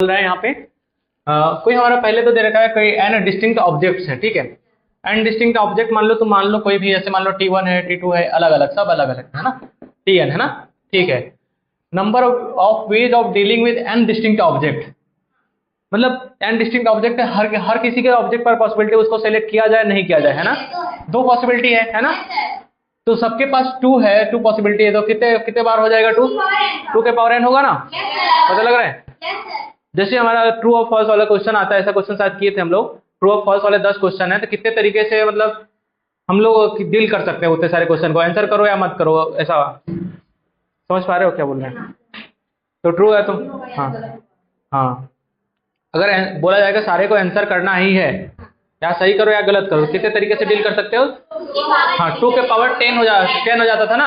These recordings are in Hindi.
रहा है यहाँ पे कोई हमारा पहले तो दे रखा है कोई एन डिस्टिंक्ट ऑब्जेक्ट्स है, ठीक है। एन डिस्टिंक्ट ऑब्जेक्ट मान लो, तो मान लो कोई भी, ऐसे मान लो T1 है, T2 है, अलग अलग, सब अलग अलग है ना, Tn है ना, ठीक है। Number of ways of dealing with an distinct object, मतलब एन डिस्टिंक्ट ऑब्जेक्ट है, हर किसी के ऑब्जेक्ट पर पॉसिबिलिटी उसको सेलेक्ट किया जाए नहीं किया जाए, है ना, दो पॉसिबिलिटी है ना। तो सबके पास 2 है, 2 पॉसिबिलिटी है, तो कितने कितने बार हो जाएगा 2 के पावर n होगा ना, पता लग रहा है। जैसे हमारा ट्रू और फॉल्स वाला क्वेश्चन आता है, ऐसा क्वेश्चन शायद किए थे हम लोग, ट्रू और फॉल्स वाले 10 क्वेश्चन है, तो कितने तरीके से मतलब हम लोग डील कर सकते हैं उतने सारे क्वेश्चन को, आंसर करो या मत करो, ऐसा समझ पा रहे हो क्या बोल रहे हैं। तो ट्रू है तो हाँ हाँ, अगर बोला जाएगा सारे को आंसर करना ही है, या सही करो या गलत करो, कितने तरीके से डील कर सकते हो। हाँ, 2 के पावर 10 हो जाता था ना।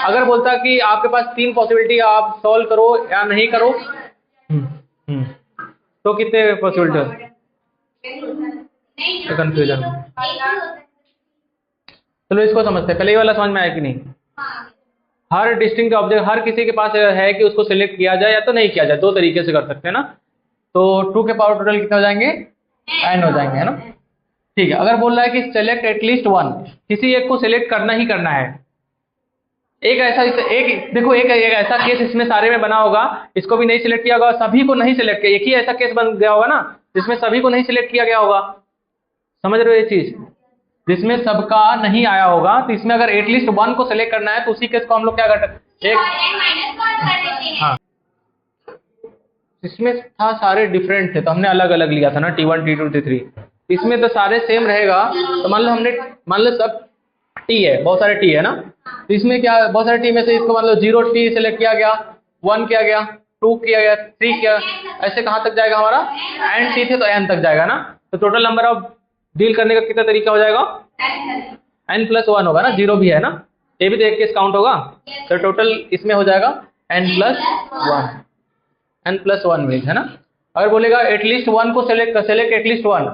अगर बोलता कि आपके पास 3 पॉसिबिलिटी, आप सॉल्व करो या नहीं करो, तो कितने पॉसिबिलिटी हो, कंफ्यूजन। चलो इसको समझते हैं, पहले ये वाला समझ में आया कि नहीं। हर डिस्टिंक्ट ऑब्जेक्ट हर किसी के पास है कि उसको सिलेक्ट किया जाए या तो नहीं किया जाए, दो तरीके से कर सकते हैं ना। तो 2 के पावर टोटल कितने हो जाएंगे, n हो जाएंगे, है ना, ठीक है। अगर बोल रहा है कि सेलेक्ट एटलीस्ट 1, किसी एक को सिलेक्ट करना ही करना है। एक ऐसा एक देखो, एक ऐसा केस इसमें सारे में बना होगा, इसको भी नहीं सिलेक्ट किया होगा, सभी को नहीं सिलेक्ट किया, एक ही ऐसा केस बन गया होगा ना जिसमें सभी को नहीं सिलेक्ट किया गया होगा, समझ रहे हो ये चीज, जिसमें सबका नहीं आया होगा। तो इसमें अगर एटलीस्ट 1 को सिलेक्ट करना है तो उसी केस को हम लोग क्या करते हैं, हाँ, इसमें था सारे डिफरेंट थे तो हमने अलग अलग लिया था ना, T1 T2 T3। इसमें तो सारे सेम रहेगा, तो मान लो सब T है, बहुत सारे T है ना, तो इसमें क्या बहुत सारे T में से इसको मान लो 0 T सिलेक्ट किया गया, 1 किया गया, 2 किया गया, 3 किया, ऐसे कहाँ तक जाएगा हमारा, n T थे तो n तक जाएगा ना। तो टोटल नंबर ऑफ डील करने का कितना तरीका हो जाएगा, n+1 होगा ना, 0 भी है ना, ये भी तो एक केस काउंट होगा, तो टोटल इसमें हो जाएगा n+1, n+1 मीन्स, है ना। अगर बोलेगा एटलीस्ट 1 को सेलेक्ट एटलीस्ट 1,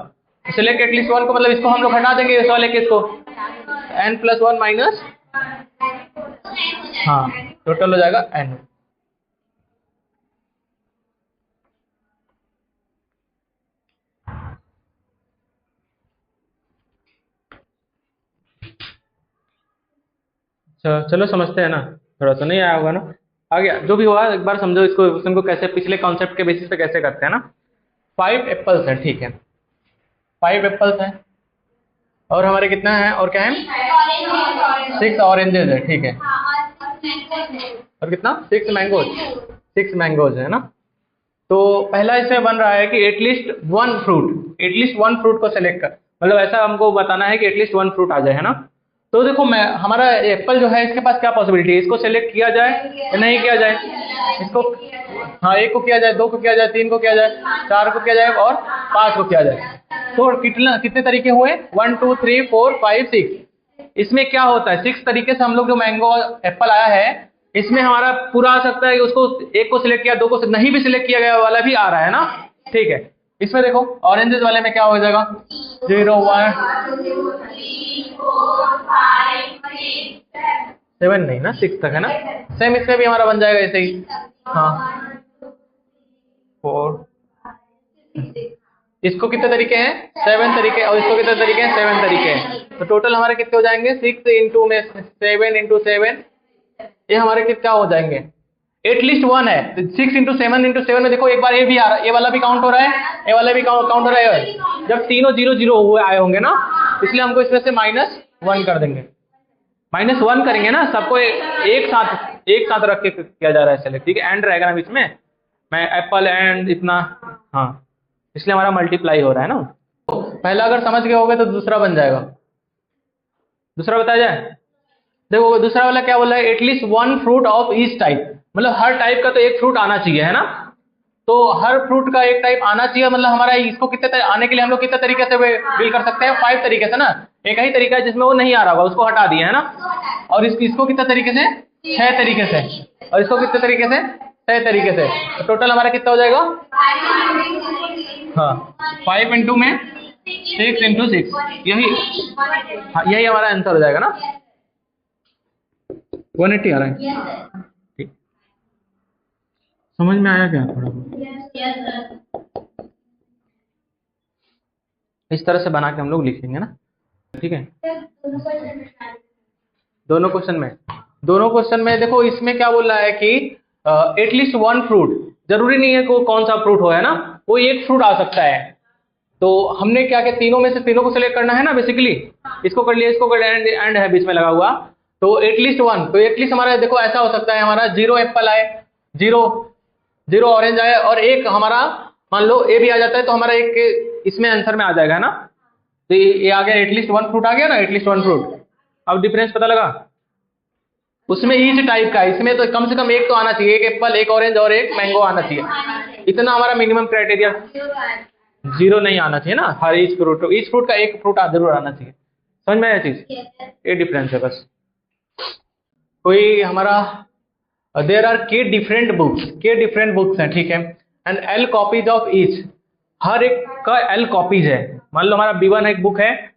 सेलेक्ट एटलीस्ट 1 को मतलब इसको हम लोग हटा देंगे इस वाले केस को, n+1 माइनस, हाँ, टोटल हो जाएगा n। चलो समझते हैं ना, थोड़ा सा नहीं आया होगा ना, आ गया जो भी हुआ, एक बार समझो इसको, क्वेश्चन को कैसे पिछले कॉन्सेप्ट के बेसिस पे कैसे करते हैं ना। 5 एप्पल्स है, ठीक है, 5 एप्पल्स है, और हमारे कितना है, और क्या है, 6 ऑरेंजेस है, ठीक है, और कितना, 6 मैंगोज है ना। तो पहला इसमें बन रहा है कि एटलीस्ट वन फ्रूट को सेलेक्ट कर, मतलब ऐसा हमको बताना है कि एटलीस्ट 1 फ्रूट आ जाए, है ना। तो देखो हमारा एप्पल जो है, इसके पास क्या पॉसिबिलिटी है, इसको सेलेक्ट किया जाए या नहीं किया जाए, इसको, हाँ, 1 को किया जाए, 2 को किया जाए, 3 को किया जाए, 4 को किया जाए और 5 को किया जाए। तो कितने तरीके हुए, 1 2 3 4 5 6। इसमें क्या होता है, 6 तरीके से हम लोग जो मैंगो एप्पल आया है, इसमें हमारा पूरा आ सकता है कि उसको 1 को सिलेक्ट किया, 2 को नहीं भी सिलेक्ट किया गया वाला भी आ रहा है ना, ठीक है। इसमें देखो ऑरेंजेस वाले में क्या हो जाएगा, 0 1 7 नहीं ना, 6 तक है ना, सेम इसमें भी हमारा बन जाएगा ऐसे ही, हाँ, 4, इसको कितने तरीके हैं, 7 तरीके, और इसको कितने तरीके हैं, 7 तरीके हैं। तो टोटल हमारे कितने हो जाएंगे, 6 इंटू में 7 इंटू 7, ये हमारे कितना हो जाएंगे, एटलीस्ट 1 है, 6 इंटू 7 में देखो एक बार ये भी आ रहा है, ये वाला भी काउंट हो रहा है, ये वाला भी काउंट हो रहा है, जब तीनों 0 0 हुए आए होंगे ना, इसलिए हमको इसमें से -1 कर देंगे, -1 करेंगे ना, सबको एक साथ रख के किया जा रहा है सेलेक्ट, ठीक है, एंड रहेगा ना बीच में, मैं एप्पल एंड इतना, हाँ, इसलिए हमारा मल्टीप्लाई हो रहा है ना। पहला अगर समझ गए होगे तो दूसरा बन जाएगा, दूसरा बताया जाए। देखो दूसरा वाला क्या बोल रहा है, at least 1 fruit of each type, मतलब हर टाइप का तो एक फ्रूट आना चाहिए, है ना। तो हर फ्रूट का एक टाइप आना चाहिए, मतलब हमारा इसको कितने आने के लिए हम लोग कितने तरीके से डील कर सकते हैं, 5 तरीके से ना। एक ही तरीका है जिसमें वो नहीं आ रहा होगा, उसको हटा दिया है ना। और इसको कितने तरीके से, 6 तरीके से, और इसको कितने तरीके से, 6 तरीके से। तो टोटल हमारा कितना हो जाएगा, हाँ, 5 इंटू में 6 इंटू 6, यही, हाँ, यही हमारा आंसर हो जाएगा ना, 180 आ रहा है, ठीक, समझ में आया क्या थोड़ा बहुत। इस तरह से बना के हम लोग लिखेंगे ना, ठीक है। दोनों क्वेश्चन में देखो, इसमें क्या बोल रहा है कि एटलीस्ट वन फ्रूट, जरूरी नहीं है कि कौन सा फ्रूट हो, है ना, कोई एक फ्रूट आ सकता है। तो हमने क्या किया, तीनों में से तीनों को सिलेक्ट करना है ना बेसिकली। इसको कर लिया, इसको कर लिया, एंड है बीच में लगा हुआ, तो एटलीस्ट वन। तो एटलीस्ट हमारा देखो ऐसा हो सकता है, हमारा 0 एप्पल आए, 0 ऑरेंज आए, और एक हमारा मान लो ए भी आ जाता है, तो हमारा एक इसमें आंसर में आ जाएगा ना। तो ये आ गया, एटलीस्ट वन फ्रूट आ गया ना, एटलीस्ट वन फ्रूट। अब डिफरेंस पता लगा उसमें, ईच टाइप का। इसमें तो कम से कम एक तो आना चाहिए, एक एप्पल, एक ऑरेंज और एक मैंगो आना चाहिए। इतना हमारा मिनिमम क्राइटेरिया। 0 नहीं आना चाहिए ना, हर ईच फ्रूट का एक फ्रूट जरूर आना चाहिए। समझ में आया चीज, ये डिफरेंस है बस। कोई हमारा there are K different books हैं, ठीक है, and L copies of each, हर एक का L कॉपीज है। मान लो हमारा B1 एक बुक है,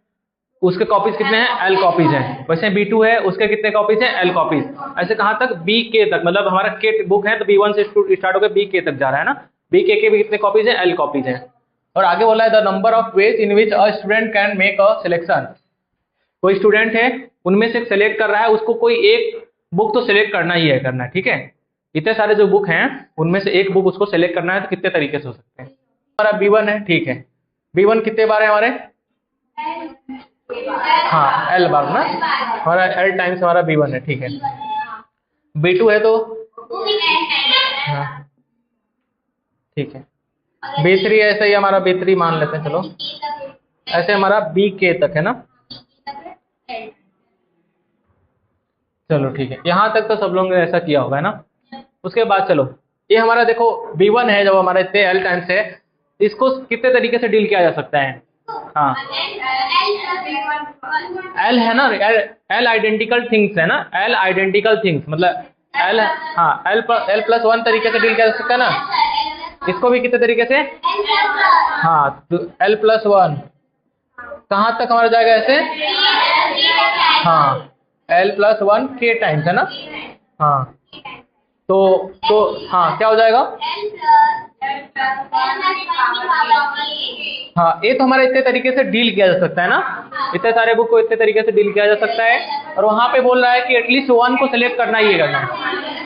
उसके कॉपीज कितने हैं, L कॉपीज हैं। वैसे B2 है, उसके कितने कॉपीज हैं, L कॉपीज। ऐसे कहां तक, BK तक, मतलब हमारा K बुक है तो B1 से स्टार्ट होकर BK तक जा रहा है ना। BK के भी कितने कॉपीज हैं, L कॉपीज हैं। और आगे बोला है the number of ways in which a student can make a selection. कोई स्टूडेंट है, उनमें से सिलेक्ट कर रहा है, उसको कोई एक बुक तो सिलेक्ट करना ही है, करना है, ठीक है। इतने सारे जो बुक हैं उनमें से एक बुक उसको सिलेक्ट करना है, तो कितने तरीके से हो सकते हैं। हमारा B1 है, ठीक है, B1 कितने बार है हमारे, हाँ L बार ना, हमारा L टाइम्स हमारा B1 है, ठीक है। B2 है तो हाँ ठीक है। B3 ऐसे ही हमारा B3 मान लेते हैं, चलो ऐसे हमारा BK तक है ना। चलो ठीक है, यहाँ तक तो सब लोगों ने ऐसा किया होगा, है ना। उसके बाद चलो, ये हमारा देखो B1 है, जब हमारा इतने L टाइम्स है, इसको कितने तरीके से डील किया जा सकता है। हाँ L है ना, L आइडेंटिकल थिंग्स है ना, L आइडेंटिकल थिंग्स मतलब L, हाँ L+1 तरीके से डील किया जा सकता है ना। इसको भी कितने तरीके से, हाँ तो L+1 कहाँ तक हमारा जाएगा ऐसे, हाँ L+1 K टाइम्स है ना। हाँ तो हाँ क्या हो जाएगा, हाँ ये तो हमारा इतने तरीके से डील किया जा सकता है ना, इतने सारे बुक को इतने तरीके से डील किया जा सकता है। और वहां पे बोल रहा है कि एटलीस्ट वन को सिलेक्ट करना ही करना है,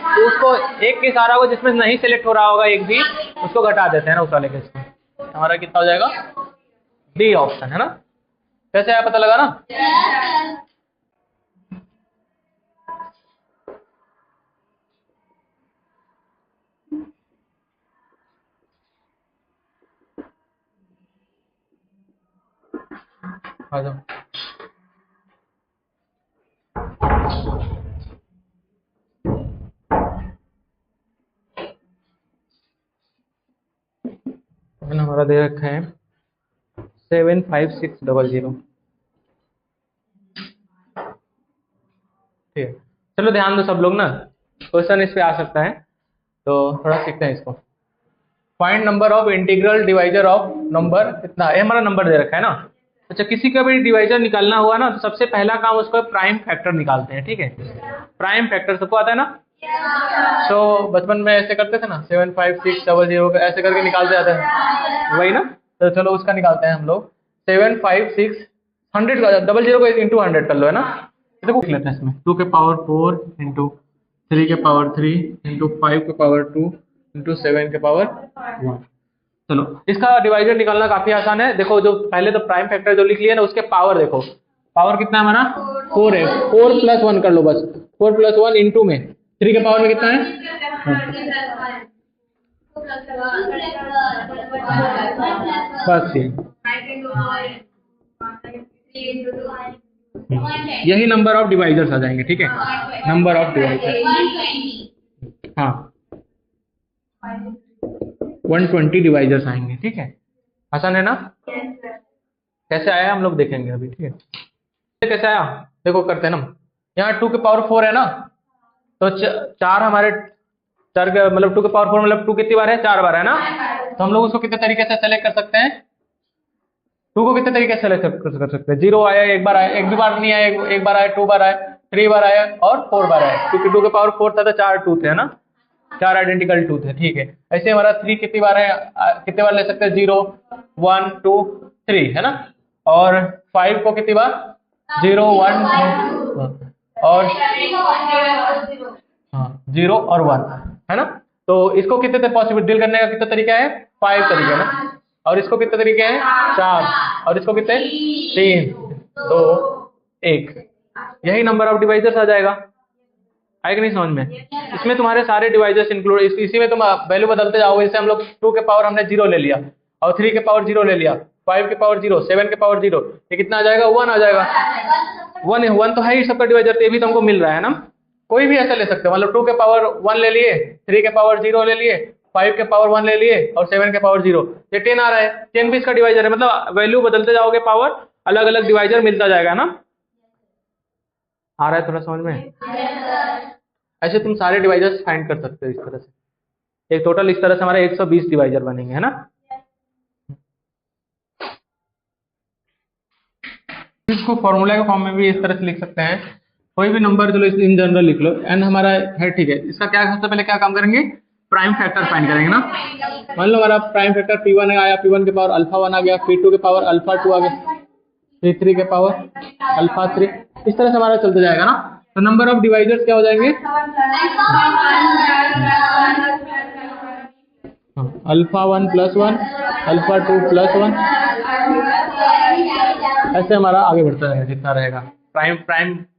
तो उसको एक के सारा को जिसमें नहीं सिलेक्ट हो रहा होगा एक भी, उसको घटा देते हैं ना उस वाले के इसमें। हमारा कितना हो जाएगा, डी ऑप्शन है ना। कैसे आया पता लगा ना। आ जाओ, हमारा दे रखा है 75600। ठीक है, चलो ध्यान दो सब लोग ना, क्वेश्चन इस पे आ सकता है, तो थोड़ा सीखते हैं इसको। Find number of integral divisor of number, कितना ये हमारा नंबर दे रखा है ना। अच्छा, किसी का भी डिवाइजर निकालना हुआ ना, तो सबसे पहला काम उसका प्राइम फैक्टर निकालते हैं, ठीक है। प्राइम फैक्टर सबको आता है ना। तो बचपन में ऐसे करते थे ना, 75600 ऐसे करके निकालते जाते हैं, वही ना। तो चलो उसका निकालते हैं हम लोग। 75600 का 00 को इंटू 100 कर लो, है ना। देखो लिख लेते हैं इसमें, 2 के पावर 4 इंटू 3 के पावर 3 इंटू 5 के पावर 2 इंटू 7 के पावर 1। चलो इसका डिवाइजर निकालना काफी आसान है। देखो जो पहले तो प्राइम फैक्टर जो लिख लिया ना, उसके पावर देखो, पावर कितना है हमारा 4 है, 4+1 कर लो बस, 4+1 इंटू में 3 के पावर में कितना है, बस यही नंबर ऑफ डिवाइजर्स आ जाएंगे, ठीक है। नंबर ऑफ डिवाइजर, हाँ 120 डिवाइजर्स आएंगे, ठीक है। आसान है ना। कैसे आया हम लोग देखेंगे अभी, ठीक है। कैसे आया देखो, करते हैं ना। यहाँ 2 के पावर 4 है ना, तो 4 हमारे 4 के मतलब 2 के पावर 4 मतलब 2 कितनी बार है, 4 बार है ना। तो हम लोग उसको कितने तरीके से सेलेक्ट कर सकते हैं, 2 को कितने तरीके से सेलेक्ट कर सकते हैं। 0 आया, एक बार आया, एक भी बार नहीं आया, एक बार आया, 2 बार आया, 3 बार आया और 4 बार आया, क्योंकि 2 के पावर 4 था तो 4 2 थे, है ना। 4 आइडेंटिकल 2 थे, ठीक है। ऐसे हमारा 3 कितनी बार है, कितने बार ले सकते हैं, 0 1 2 3 है ना। और 5 को कितनी बार, 0 1 और हाँ 0 और 1 है ना। तो इसको कितने पॉसिबल डील करने का कितना तरीका है, 5 तरीके ना। और इसको कितने तरीके हैं, 4। और इसको कितने, 3 2 1। यही नंबर ऑफ डिवाइजर्स आ जाएगा। आएगा नहीं समझ में। इसमें तुम्हारे सारे डिवाइजर्स इंक्लूड, इसी में तुम वैल्यू बदलते जाओगे। जैसे हम लोग 2 के पावर हमने 0 ले लिया, और 3 के पावर 0 ले लिया, 5 के पावर 0, 7 के पावर 0, ये कितना आ जाएगा, 1 आ जाएगा। 1 तो है ही सबका डिवाइजर, तो ये भी तुमको मिल रहा है ना। कोई भी ऐसा ले सकते हो, मतलब 2 के पावर 1 ले लिए, 3 के पावर 0 ले लिए, 5 के पावर 1 ले लिए और 7 के पावर 0, ये 10 आ रहा है। 10 भी इसका डिवाइजर है, मतलब वैल्यू बदलते जाओगे पावर, अलग अलग डिवाइजर मिलता जाएगा ना। आ रहा है थोड़ा समझ में। ऐसे तुम सारे डिवाइजर्स फाइंड कर सकते हो इस तरह से। एक टोटल इस तरह से हमारे 120 डिवाइजर बनेंगे, है ना। इसको फॉर्मूला के फॉर्म में भी इस तरह से लिख सकते हैं। कोई भी नंबर चलो इन जनरल लिख लो, एन हमारा है, ठीक है। इसका क्या सबसे पहले क्या काम करेंगे, प्राइम फैक्टर फाइंड करेंगे ना। मान लो हमारा प्राइम फैक्टर P1 आया, P1 के पावर अल्फा 1 आ गया, P2 के पावर अल्फा 2 आ गया, P3 के पावर अल्फा 3, इस तरह से हमारा चलता जाएगा ना। तो नंबर ऑफ डिवाइजर्स क्या हो जाएंगे, अल्फा 1 + 1, अल्फा 2 + 1, ऐसे हमारा आगे बढ़ता रहेगा जितना रहेगा। प्राइम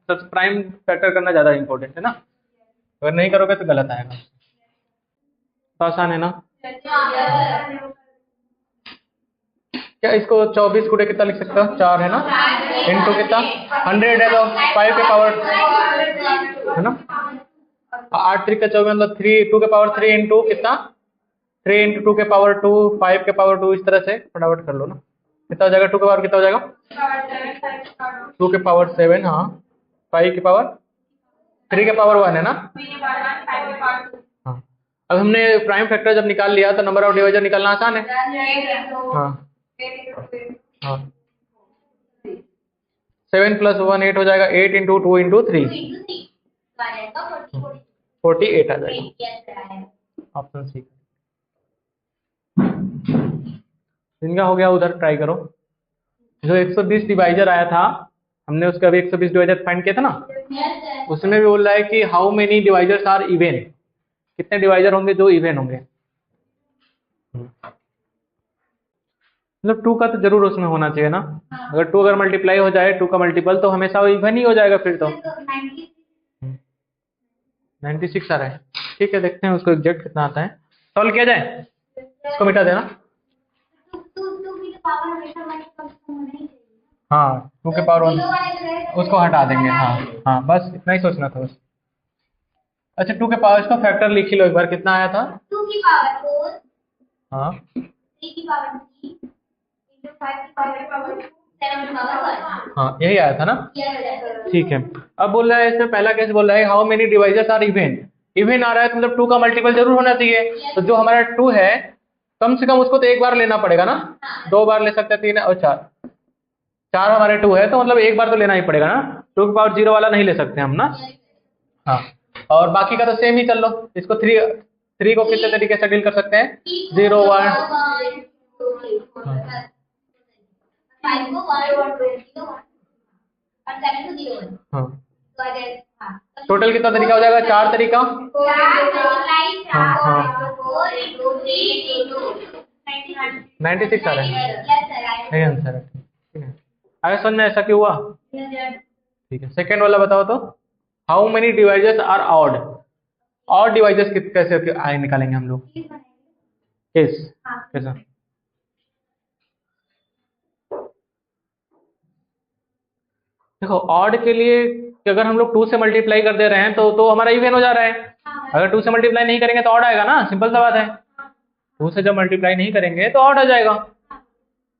फैक्टर करना ज्यादा इंपॉर्टेंट है ना, अगर नहीं करोगे तो गलत आएगा। तो आसान है ना। क्या इसको 24 गुणे कितना लिख सकते हो, 4 है ना, इनटू कितना 100 है, तो 5 के पावर है ना, 8 3 का 24, मतलब 3 2 के पावर 3 इंटू कितना, 3 इंटू 2 के पावर 2, 5 के पावर 2, इस तरह से फटाफट कर लो ना। कितना हो जाएगा, 2 के पावर कितना हो जाएगा, 2 के पावर 7, हाँ 5 के पावर 3 के पावर 1 है ना। हाँ अब हमने प्राइम फैक्टर जब निकाल लिया तो नंबर ऑफ डिवाइजर निकालना आसान है। हाँ हाँ 7 + 1 8 हो जाएगा, 8 इंटू 2 इंटू 3 48 आ जाएगा, ऑप्शन सी। इनका हो गया, उधर ट्राई करो। जो 120 डिवाइजर आया था, हमने उसका अभी 120 डिवाइजर फाइंड किया था ना, उसमें भी बोल रहा है कि how many divisors are even, कितने डिवाइजर होंगे जो इवन होंगे। मतलब 2 का तो जरूर उसमें होना चाहिए ना। अगर 2 अगर मल्टीप्लाई हो जाए 2 का मल्टीपल, तो हमेशा इवन ही हो जाएगा फिर तो। 96 आ रहा है, ठीक है। देखते हैं उसको एग्जैक्ट कितना आता है। सॉल्व किया जाए, इसको मिटा देना। हाँ 2 के पावर 1 उसको हटा देंगे, हाँ हाँ बस इतना ही सोचना था बस। अच्छा 2 के पावर, इसका फैक्टर लिख ही लो एक बार, कितना आया था, 2 की पावर 4, हाँ 3 की पावर 3, इंटू 5 की पावर 2, 7 की पावर 1। हाँ यही आया था ना, ठीक है। अब बोल रहा है, इसमें पहला केस बोल रहा है how many divisors are even. Even आ रहा है तो मतलब 2 का मल्टीपल जरूर होना चाहिए। तो जो हमारा 2 है, कम से कम उसको तो एक बार लेना पड़ेगा ना, 2 बार ले सकते हैं, 3 और 4, 4 हमारे 2 है, तो मतलब एक बार तो लेना ही पड़ेगा ना। 2 की पावर 0 वाला नहीं ले सकते हम ना। हाँ और बाकी का तो सेम ही चल लो। इसको 3 को कितने तरीके से डील कर सकते हैं, 0 1, 5 को 1 1 2 और 7 को 0 1। हाँ टोटल कितना तरीका हो जाएगा, 4 तरीका। हाँ हाँ 96 आ रहा है, आंसर है, ठीक है। आगे समझ में ऐसा क्यों हुआ, ठीक है। सेकेंड वाला बताओ तो, how many divisors are odd. Odd divisors कैसे आए निकालेंगे हम लोग, किस कैसा, देखो ऑड के लिए कि अगर हम लोग 2 से मल्टीप्लाई कर दे रहे हैं तो हमारा इवन हो जा रहा है। अगर 2 से मल्टीप्लाई नहीं करेंगे तो ऑड आएगा ना, सिंपल सा बात है। 2 से जब मल्टीप्लाई नहीं करेंगे तो ऑड आ जाएगा,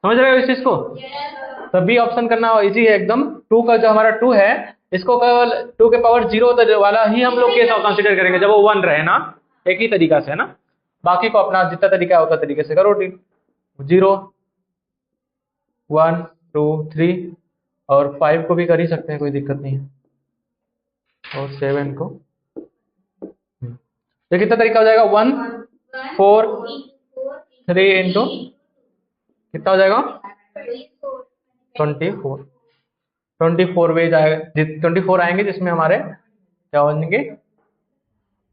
समझ रहे हो इस चीज को। तो बी ऑप्शन करना इजी है एकदम। 2 का जो हमारा 2 है, इसको केवल 2 के पावर 0 वाला ही हम लोग केस कंसिडर करेंगे जब वो 1 रहे ना, एक ही तरीका से है ना। बाकी को अपना जितना तरीका है उतना तरीके से करो। 0 1 2 3 और 5 को भी कर ही सकते हैं, कोई दिक्कत नहीं है, और 7 को। तो कितना तरीका हो जाएगा 1 4 3 इंटू कितना हो जाएगा 24 वे जाएगा 24 आएंगे जिसमें हमारे क्या होंगे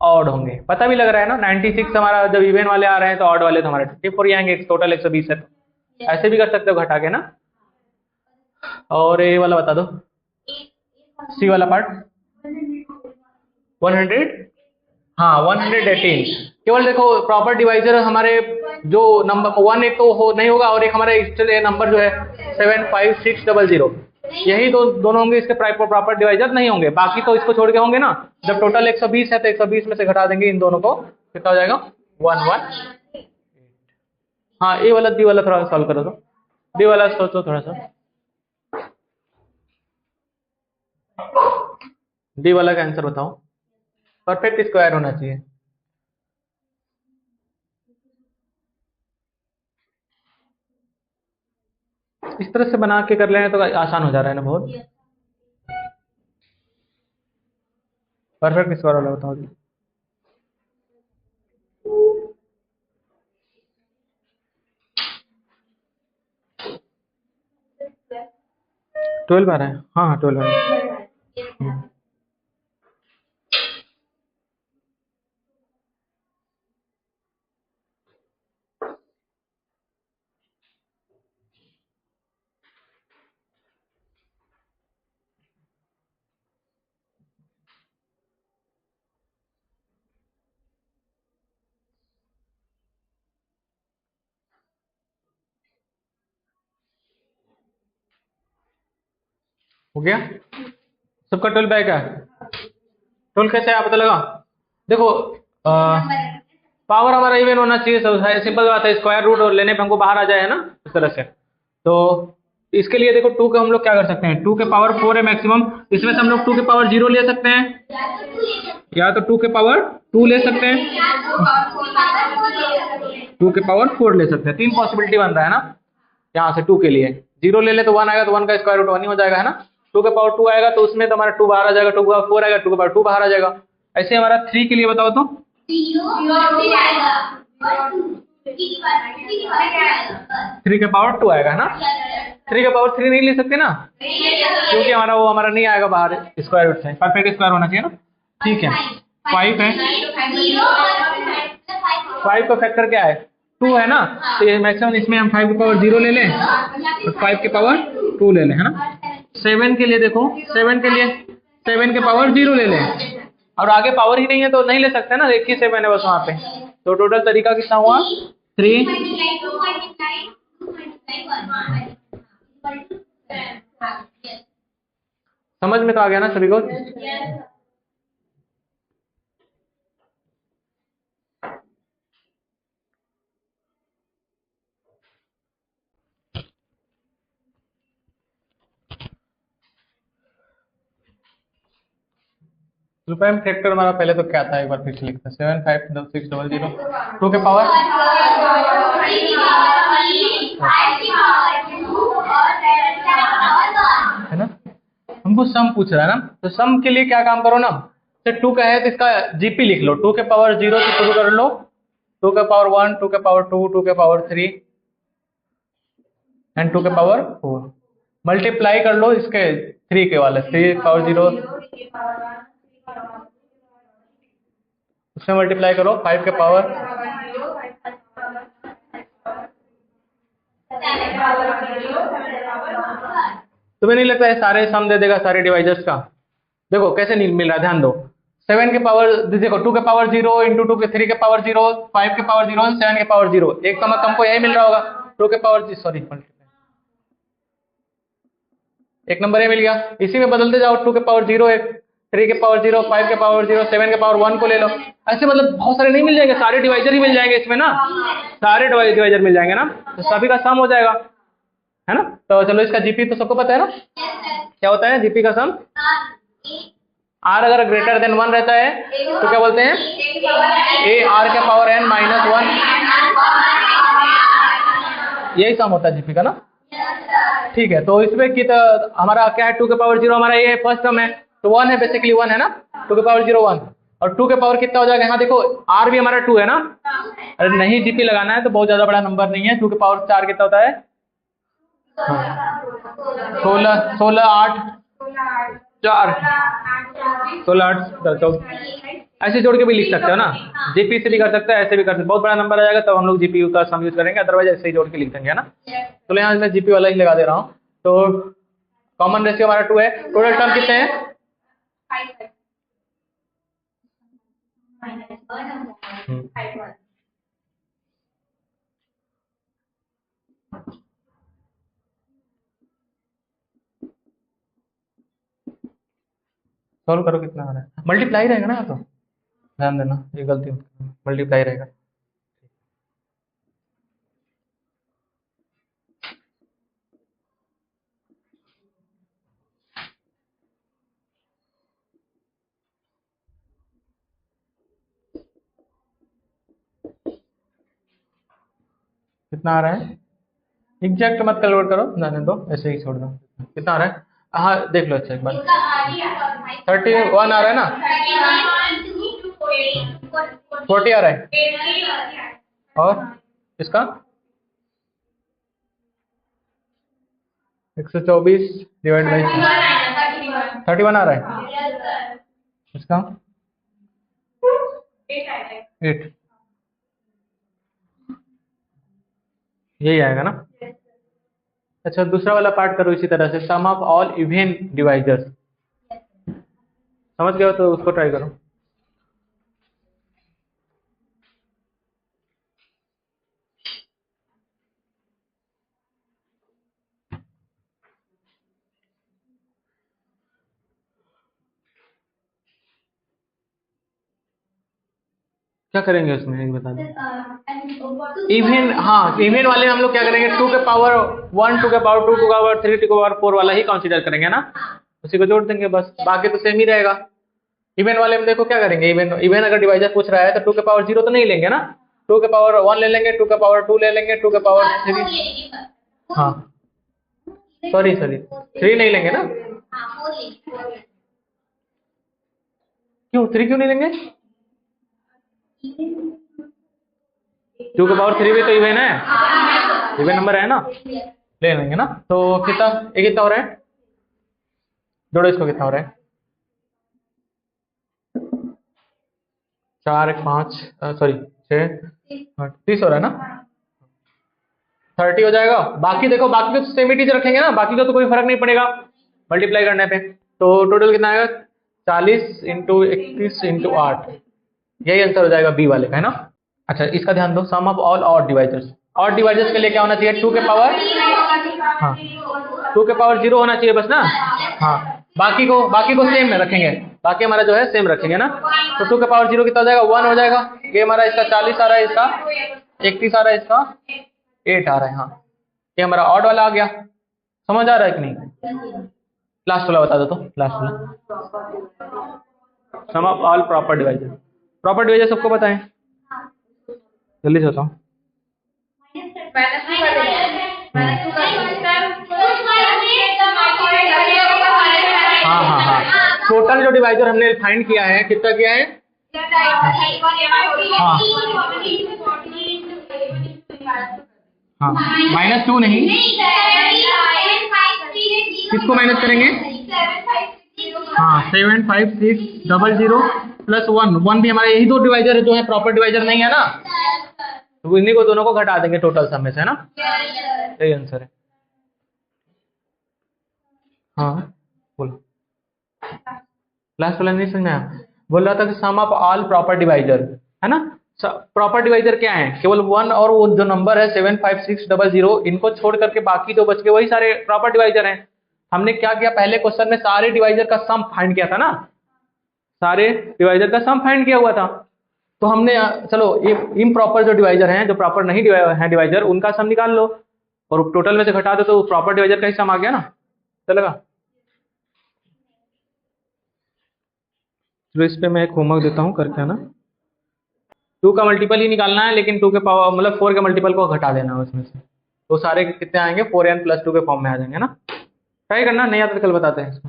ऑड होंगे। पता भी लग रहा है ना 96 हमारा जब इवन वाले आ रहे हैं तो ऑड वाले तो हमारे 24 ही आएंगे, टोटल 120 है तो ऐसे भी कर सकते हो घटा के ना। और ये वाला बता दो सी वाला पार्ट 100 हाँ 118। केवल देखो प्रॉपर डिवाइजर हमारे जो नंबर 1 एक तो हो नहीं होगा और एक हमारे नंबर जो है 75600 यही दोनों होंगे इसके प्रॉपर डिवाइजर नहीं होंगे, बाकी तो इसको छोड़ के होंगे ना। जब टोटल 120 है तो 120 में से घटा देंगे इन दोनों को, कितना हो जाएगा 118। हाँ ए वाला डी वाला थोड़ा सॉल्व करो तो डी वाला सोचो थोड़ा सा, डी वाला का आंसर बताओ। परफेक्ट स्क्वायर होना चाहिए। इस तरह से बना के कर लें तो आसान हो जा रहा है ना बहुत। परफेक्ट स्क्वायर वाला बताओ जी। 12 आ रहा है, हाँ हाँ 12 आ रहा है। हो गया सबका 12 बैग है। 12 कैसे आप पता लगा? देखो पावर हमारा इवन होना चाहिए, सब सिंपल बात है। स्क्वायर रूट और लेने पे हमको बाहर आ जाए है ना इस तरह से। तो इसके लिए देखो 2 के हम लोग क्या कर सकते हैं, 2 के पावर 4 है मैक्सिमम, इसमें से हम लोग 2 के पावर 0 ले सकते हैं या तो 2 के पावर 2 ले सकते हैं, 2 के पावर 4 ले सकते हैं। 3 पॉसिबिलिटी बन रहा है ना यहाँ से 2 के लिए। 0 ले ले तो 1 आएगा तो 1 का स्क्वायर रूट 1 ही हो जाएगा है ना। 2 के पावर 2 आएगा तो उसमें तो हमारा 2 बाहर आ जाएगा, 2 के पावर 4 आएगा 2 के पावर 2 बाहर आ जाएगा। ऐसे हमारा 3 के लिए बताओ तो 3 के पावर 2 आएगा है ना। 3 के पावर 3 नहीं ले सकते ना क्योंकि हमारा वो हमारा नहीं आएगा बाहर स्क्वायर रूट से, परफेक्ट स्क्वायर होना चाहिए ना। ठीक है 5 है, 5 का फैक्टर क्या है 2 है ना, तो ये मैक्सिमम इसमें हम 5 के पावर 0 ले लें और 5 के पावर 2 ले लें है ना। 7 के लिए देखो 7 के लिए 7 के पावर 0 ले लें और आगे पावर ही नहीं है तो नहीं ले सकते ना, एक ही 7 है बस वहाँ पे। तो टोटल तरीका कितना हुआ 3। समझ में तो आ गया ना सभी को? रुपए में फैक्टर हमारा पहले तो क्या था एक बार फिर से लिखते हैं 75600 2 के पावर है ना। हमको सम पूछ रहा है ना, तो सम के लिए क्या काम करो ना, तो 2 का है तो इसका जीपी लिख लो। 2 के पावर 0 से शुरू कर लो, 2 के पावर 1 2 के पावर 2 2 के पावर 3 एंड 2 के पावर 4 मल्टीप्लाई कर लो इसके 3 के वाले 3 पावर 0 उसमें मल्टीप्लाई करो 5 के पावर तुम्हें नहीं लगता है सारे सम दे देगा सारे डिवाइजर्स का? देखो कैसे नहीं मिल रहा है, ध्यान दो। 7 के पावर देखो 2 के पावर 0 इंटू 2 के 3 के पावर 0 5 के पावर 0 7 के पावर 0 एक कम को यही मिल रहा होगा 2 के पावर सॉरी एक नंबर ये मिल गया। इसी में बदलते जाओ 2 के पावर 0 एक 3 के पावर 0 5 के पावर 0 7 के पावर 1 को ले लो। ऐसे मतलब बहुत सारे नहीं मिल जाएंगे, सारे डिवाइजर ही मिल जाएंगे इसमें ना, सारे डिवाइजर मिल जाएंगे ना, तो सभी का सम हो जाएगा है ना। तो चलो इसका जीपी तो सबको पता है ना, क्या होता है जीपी का सम? आर अगर ग्रेटर देन 1 रहता है तो क्या बोलते हैं ए आर के पावर n माइनस 1, यही सम होता है जीपी का ना। ठीक है तो इसमें कि हमारा क्या है 2 के पावर 0 हमारा ये फर्स्ट टर्म है तो 1 है बेसिकली 1 है ना, 2 के पावर 0 1 और 2 के पावर कितना हो जाएगा, यहाँ देखो r भी हमारा 2 है ना, अरे नहीं जीपी लगाना है तो बहुत ज्यादा बड़ा नंबर नहीं है, 2 के पावर 4 कितना होता है, 16 16 8 4 16 8 14, ऐसे जोड़ के भी लिख सकते हो ना, जीपी से भी कर सकते हो, ऐसे भी कर सकते हो, बहुत बड़ा नंबर आ जाएगा तब हम लोग जीपीयू का सम यूज करेंगे, अदरवाइज ऐसे ही जोड़ के लिख देंगे, है ना। तो यहाँ मैं जीपी वाला ही लगा दे रहा हूँ। तो कॉमन रेशियो हमारा 2 है, टोटल टर्म कितने हैं, सॉल्व करो कितना आ रहा है, मल्टीप्लाई रहेगा ना, तो ध्यान देना ये गलती मल्टीप्लाई रहेगा। कितना आ रहा है, एग्जैक्ट मत कैलकुलेट करो, जाने दो ऐसे ही छोड़ दो, कितना आ रहा है, हाँ देख लो अच्छा एक बार, 31 आ रहा है ना, 40 आ रहा है, और इसका 124 डिवाइड बाई 31 आ रहा है, इसका 8, यही आएगा ना। अच्छा दूसरा वाला पार्ट करो इसी तरह से, सम ऑफ ऑल इवन डिवाइजर्स, समझ गए हो तो उसको ट्राई करो। क्या करेंगे उसमें एक बता दो, इवन, हाँ इवन वाले हम लोग क्या करेंगे, 2 के पावर 1 2 के पावर 2 2 के पावर 3 2 के पावर 4 वाला ही कंसीडर करेंगे ना, उसी को जोड़ देंगे बस, बाकी तो सेम ही रहेगा। इवन वाले में देखो क्या करेंगे, इवन अगर डिवाइजर पूछ रहा है तो 2 के पावर 0 तो नहीं लेंगे ना, 2 के पावर 1 ले लेंगे, 2 के पावर 2 ले लेंगे, 2 के पावर 3, हाँ सॉरी 3 नहीं लेंगे ना, क्यों 3 क्यों नहीं लेंगे, 2 के पावर 3 भी तो इवन है, इवन नंबर है ना, ले लेंगे ना। तो कितना ये कितना हो रहा है, जोड़ो इसको, कितना हो रहा है, 4 1 5 सॉरी 6 8 30 हो रहा है ना, 30 हो जाएगा। बाकी देखो बाकी को सेम ही चीज रखेंगे ना, बाकी का तो कोई फर्क नहीं पड़ेगा मल्टीप्लाई करने पे, तो टोटल कितना आएगा 40 इंटू 31 इंटू 8, यही आंसर हो जाएगा बी वाले का, है ना। अच्छा इसका ध्यान दो, sum of all odd divisors, odd divisors के लिए क्या होना चाहिए, 2 के पावर, हाँ 2 के पावर 0 होना चाहिए बस ना, हाँ बाकी को सेम में रखेंगे, बाकी हमारा जो है सेम रखेंगे ना। तो 2 के पावर 0 कितना हो जाएगा, 1 हो जाएगा, ये हमारा इसका 40 आ रहा है, इसका 31 आ रहा है, इसका 8 आ रहा है, हाँ ये हमारा ऑड वाला आ गया, समझ आ रहा है कि नहीं। लास्ट वाला बता दो, तो लास्ट वाला sum of all proper divisor, proper divisor सबको बताएं, जल्दी से बताओ। हाँ हाँ हाँ, टोटल जो डिवाइजर हमने फाइंड किया है कितना किया है, हाँ हाँ -2 नहीं, किसको माइनस करेंगे, हाँ 7 5 6 0 0 प्लस 1 भी हमारे यही दो डिवाइजर है जो है प्रॉपर डिवाइजर नहीं है ना, तो इन्हीं को दोनों को घटा देंगे टोटल सम में से, है ना, यही आंसर है। हाँ बोलो, लास्ट वाला नहीं समझा, बोल रहा था कि सम ऑफ ऑल प्रॉपर डिवाइजर, है ना। प्रॉपर डिवाइजर क्या है, केवल 1 और वो जो नंबर है 7 5 6 0 0, इनको छोड़ करके बाकी जो बच गए वही सारे प्रॉपर डिवाइजर हैं। हमने क्या किया, पहले क्वेश्चन में सारे डिवाइजर का सम फाइंड किया था ना, सारे डिवाइजर का सम फाइंड किया हुआ था, तो हमने चलो इम्प्रॉपर जो डिवाइजर हैं, जो प्रॉपर नहीं है डिवाइजर, उनका सम निकाल लो और टोटल में से घटा दो तो प्रॉपर डिवाइजर का ही सम आ गया ना, चलेगा। चलो इस पे मैं एक होमवर्क देता हूँ, करके आना, 2 का मल्टीपल ही निकालना है, लेकिन 2 के पावर मतलब 4 के मल्टीपल को घटा देना है उसमें से, तो सारे कितने आएंगे 4n + 2 के फॉर्म में आ जाएंगे ना। ट्राई करना, नहीं आता तो कल बताते हैं इसको।